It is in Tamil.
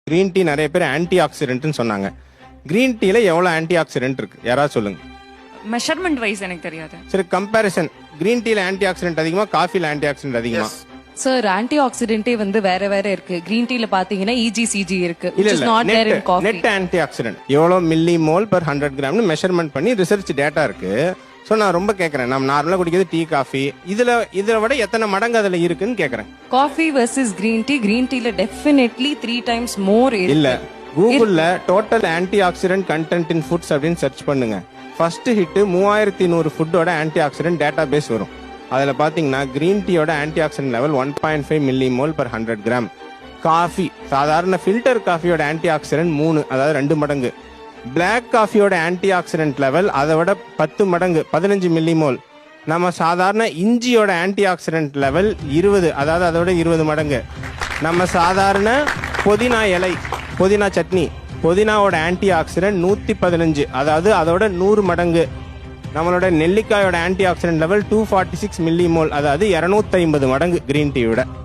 கிரீன் டீ நிறைய பேர் ஆன்டி ஆக்சிடென்ட்னு சொன்னாங்க. கிரீன் டீல எவ்வளவு ஆன்டி ஆக்சிடென்ட் இருக்கு யாராவது சொல்லுங்க. மெஷர்மெண்ட் வைஸ் எனக்கு தெரியாது. சரி, கம்பேரிசன் கிரீன் டீல ஆன்டி ஆக்சிடென்ட் அதிகமா, காஃபில ஆன்டி ஆக்சிடென்ட் அதிகமா? சார் ஆன்டி ஆக்சிடென்ட்டே வந்து வேற வேற இருக்கு. கிரீன் டீல பாத்தீங்கன்னா இஜிசிஜி இருக்கு, which is இல்ல not there in coffee. Net anti accident எவ்வளவு மில்லி மோல் per 100 கிராம்னு மெஷர்மெண்ட் பண்ணி ரிசர்ச் டேட்டா இருக்கு. சோ நான் ரொம்ப கேக்குறேன், நம்ம நார்மலா குடிக்கிறது டீ காஃபி, இதுல விட எத்தனை மடங்கு அதுல இருக்குன்னு கேக்குறேன். காஃபி வெர்சஸ் கிரீன் டீல டெஃபினெட்லி 3 times more இருக்கு. இல்ல, கூகுள்ல total antioxidant content in foods அப்படின்னு சர்ச் பண்ணுங்க. ஃபர்ஸ்ட் ஹிட் 3100 ஃபுட்டோட ஆன்டி ஆக்சிடென்ட் டேட்டா பேஸ் வரும். அதுல பாத்தீங்கன்னா கிரீன் டீயோட antioxidant level 1.5 millimole per 100 gram. Coffee, சாதாரண ஃபில்டர் காஃபியோட ஆன்டி ஆக்சிடென்ட் 3, அதாவது 2 மடங்கு. பிளாக் காஃபியோட ஆன்டி ஆக்சிடென்ட் லெவல் அதை விட 10 மடங்கு, 15 மில்லி மோல். நம்ம சாதாரண இஞ்சியோட ஆன்டி ஆக்சிடென்ட் லெவல் 20, அதாவது அதை விட 20 மடங்கு. நம்ம சாதாரண புதினா இலை, புதினா சட்னி, புதினாவோட ஆன்டி ஆக்சிடென்ட் 115, அதாவது அதோட 100 மடங்கு. நம்மளோட நெல்லிக்காயோட antioxidant level 246 millimole, அதாவது 250 மடங்கு கிரீன் டீயோட.